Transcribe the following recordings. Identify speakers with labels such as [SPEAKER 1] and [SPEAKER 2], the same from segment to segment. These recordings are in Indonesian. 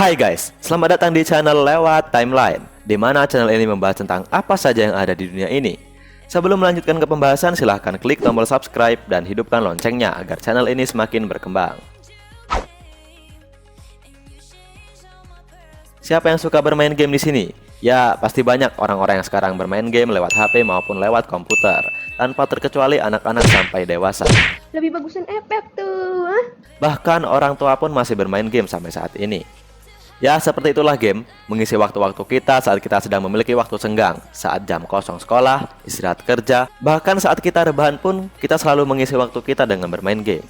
[SPEAKER 1] Hai guys, selamat datang di channel Lewat Timeline, di mana channel ini membahas tentang apa saja yang ada di dunia ini. Sebelum melanjutkan ke pembahasan, silahkan klik tombol subscribe dan hidupkan loncengnya agar channel ini semakin berkembang. Siapa yang suka bermain game di sini? Ya, pasti banyak orang-orang yang sekarang bermain game lewat HP maupun lewat komputer, tanpa terkecuali anak-anak sampai dewasa.
[SPEAKER 2] Lebih bagusan FF tuh.
[SPEAKER 1] Bahkan orang tua pun masih bermain game sampai saat ini. Ya, seperti itulah game, mengisi waktu-waktu kita saat kita sedang memiliki waktu senggang, saat jam kosong sekolah, istirahat kerja, bahkan saat kita rebahan pun, kita selalu mengisi waktu kita dengan bermain game.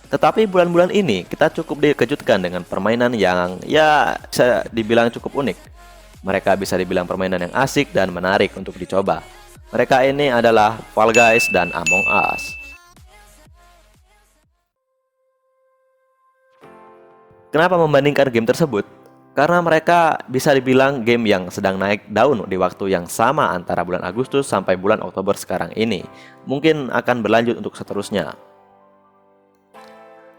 [SPEAKER 1] Tetapi bulan-bulan ini, kita cukup dikejutkan dengan permainan yang, ya, bisa dibilang cukup unik. Mereka bisa dibilang permainan yang asik dan menarik untuk dicoba. Mereka ini adalah Fall Guys dan Among Us. Kenapa membandingkan game tersebut? Karena mereka bisa dibilang game yang sedang naik daun di waktu yang sama antara bulan Agustus sampai bulan Oktober sekarang ini. Mungkin akan berlanjut untuk seterusnya.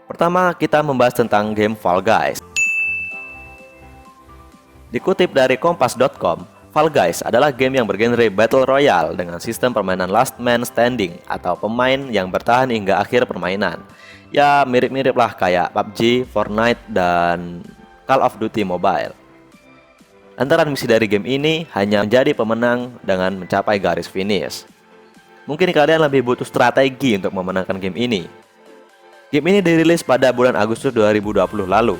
[SPEAKER 1] Pertama, kita membahas tentang game Fall Guys. Dikutip dari kompas.com, Fall Guys adalah game yang bergenre Battle Royale dengan sistem permainan Last Man Standing atau pemain yang bertahan hingga akhir permainan. Ya, mirip-mirip lah kayak PUBG, Fortnite, dan Call of Duty Mobile. Antara misi dari game ini hanya menjadi pemenang dengan mencapai garis finish. Mungkin kalian lebih butuh strategi untuk memenangkan game ini. Game ini dirilis pada bulan Agustus 2020 lalu.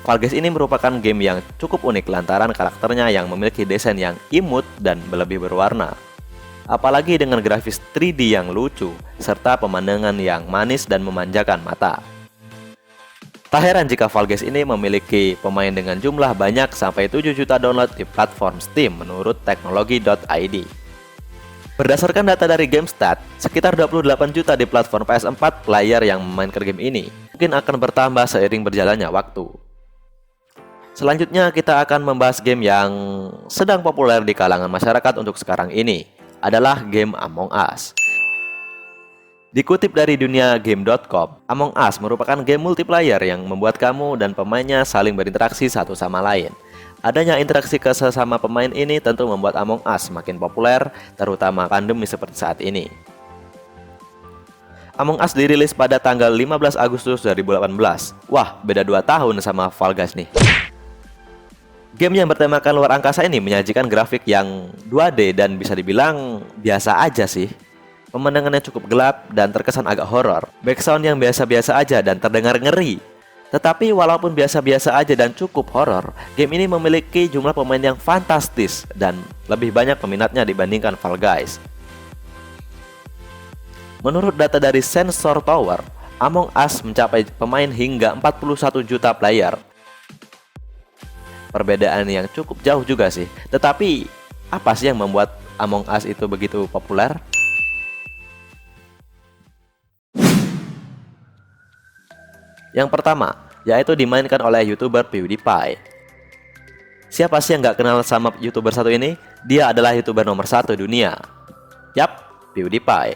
[SPEAKER 1] Fall Guys ini merupakan game yang cukup unik lantaran karakternya yang memiliki desain yang imut dan lebih berwarna. Apalagi dengan grafis 3D yang lucu, serta pemandangan yang manis dan memanjakan mata. Tak heran jika Fall Guys ini memiliki pemain dengan jumlah banyak sampai 7 juta download di platform Steam menurut teknologi.id. Berdasarkan data dari GameStat, sekitar 28 juta di platform PS4 player yang memainkan game ini. Mungkin akan bertambah seiring berjalannya waktu. Selanjutnya kita akan membahas game yang sedang populer di kalangan masyarakat untuk sekarang ini, adalah game Among Us. Dikutip dari duniagame.com, Among Us merupakan game multiplayer yang membuat kamu dan pemainnya saling berinteraksi satu sama lain. Adanya interaksi ke sesama pemain ini tentu membuat Among Us semakin populer, terutama pandemi seperti saat ini. Among Us dirilis pada tanggal 15 Agustus 2018. Wah, beda 2 tahun sama Fall Guys nih. Game yang bertemakan luar angkasa ini menyajikan grafik yang 2D dan bisa dibilang biasa aja sih. Pemandangannya cukup gelap dan terkesan agak horor. Backsound yang biasa-biasa aja dan terdengar ngeri. Tetapi walaupun biasa-biasa aja dan cukup horor, game ini memiliki jumlah pemain yang fantastis dan lebih banyak peminatnya dibandingkan Fall Guys. Menurut data dari Sensor Tower, Among Us mencapai pemain hingga 41 juta player. Perbedaan yang cukup jauh juga sih. Tetapi, apa sih yang membuat Among Us itu begitu populer? Yang pertama, yaitu dimainkan oleh YouTuber PewDiePie. Siapa sih yang nggak kenal sama YouTuber satu ini? Dia adalah YouTuber nomor 1 dunia. Yap, PewDiePie.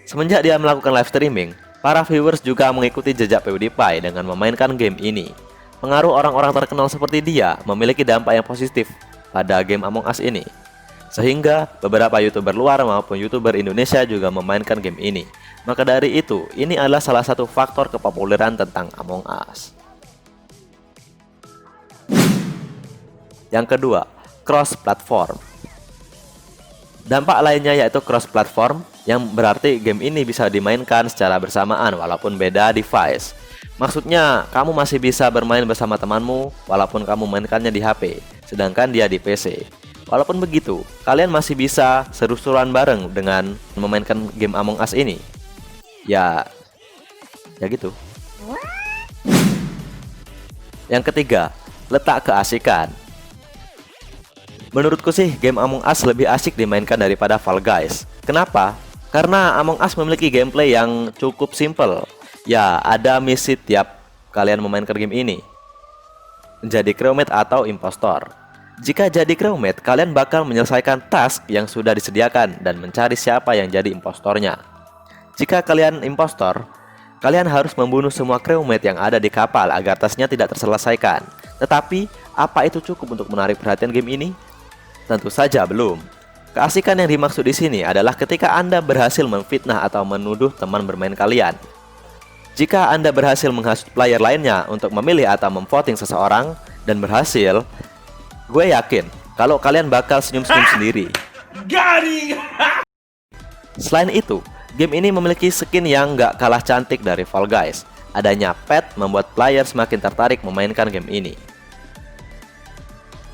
[SPEAKER 1] Semenjak dia melakukan live streaming, para viewers juga mengikuti jejak PewDiePie dengan memainkan game ini. Pengaruh orang-orang terkenal seperti dia memiliki dampak yang positif pada game Among Us ini. Sehingga beberapa YouTuber luar maupun YouTuber Indonesia juga memainkan game ini. Maka dari itu, ini adalah salah satu faktor kepopuleran tentang Among Us. Yang kedua, cross-platform. Dampak lainnya yaitu cross-platform, yang berarti game ini bisa dimainkan secara bersamaan walaupun beda device. Maksudnya, kamu masih bisa bermain bersama temanmu walaupun kamu mainkannya di HP, sedangkan dia di PC. Walaupun begitu, kalian masih bisa seru-seruan bareng dengan memainkan game Among Us ini. Ya gitu. Yang ketiga, letak keasikan. Menurutku sih, game Among Us lebih asik dimainkan daripada Fall Guys. Kenapa? Karena Among Us memiliki gameplay yang cukup simple. Ya, ada misi tiap kalian memainkan game ini. Menjadi crewmate atau impostor. Jika jadi crewmate, kalian bakal menyelesaikan task yang sudah disediakan dan mencari siapa yang jadi impostornya. Jika kalian impostor, Kalian harus membunuh semua crewmate yang ada di kapal agar tasnya tidak terselesaikan. Tetapi, apa itu cukup untuk menarik perhatian game ini? Tentu saja belum. Keasikan yang dimaksud di sini adalah ketika Anda berhasil memfitnah atau menuduh teman bermain kalian. Jika Anda berhasil menghasut player lainnya untuk memilih atau memvoting seseorang dan berhasil, gue yakin kalau kalian bakal senyum-senyum sendiri. Selain itu, game ini memiliki skin yang nggak kalah cantik dari Fall Guys. Adanya pet membuat player semakin tertarik memainkan game ini.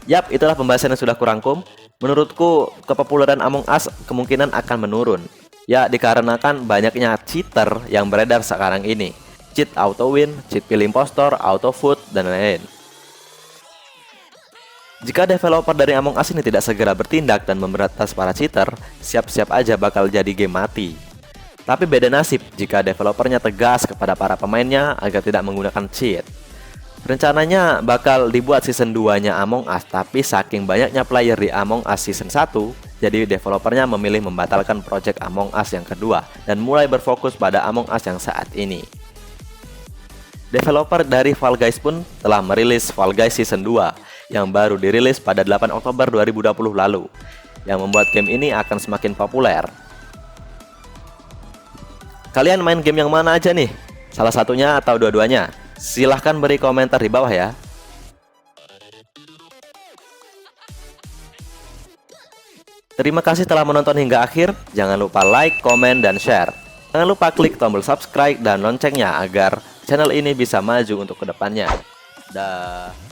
[SPEAKER 1] Yap, itulah pembahasan yang sudah kurangkum. Menurutku, kepopuleran Among Us kemungkinan akan menurun. Ya, dikarenakan banyaknya cheater yang beredar sekarang ini. Cheat auto win, cheat pilih impostor, auto vote, dan lain-lain. Jika developer dari Among Us ini tidak segera bertindak dan memberantas para cheater, siap-siap aja bakal jadi game mati. Tapi beda nasib jika developernya tegas kepada para pemainnya agar tidak menggunakan cheat. Rencananya bakal dibuat season 2-nya Among Us, tapi saking banyaknya player di Among Us season 1, jadi developernya memilih membatalkan project Among Us yang kedua dan mulai berfokus pada Among Us yang saat ini. Developer dari Fall Guys pun telah merilis Fall Guys season 2 yang baru dirilis pada 8 Oktober 2020 lalu, yang membuat game ini akan semakin populer. Kalian main game yang mana aja nih? Salah satunya atau dua-duanya? Silahkan beri komentar di bawah ya. Terima kasih telah menonton hingga akhir. Jangan lupa like, komen, dan share. Jangan lupa klik tombol subscribe dan loncengnya agar channel ini bisa maju untuk kedepannya. Dah.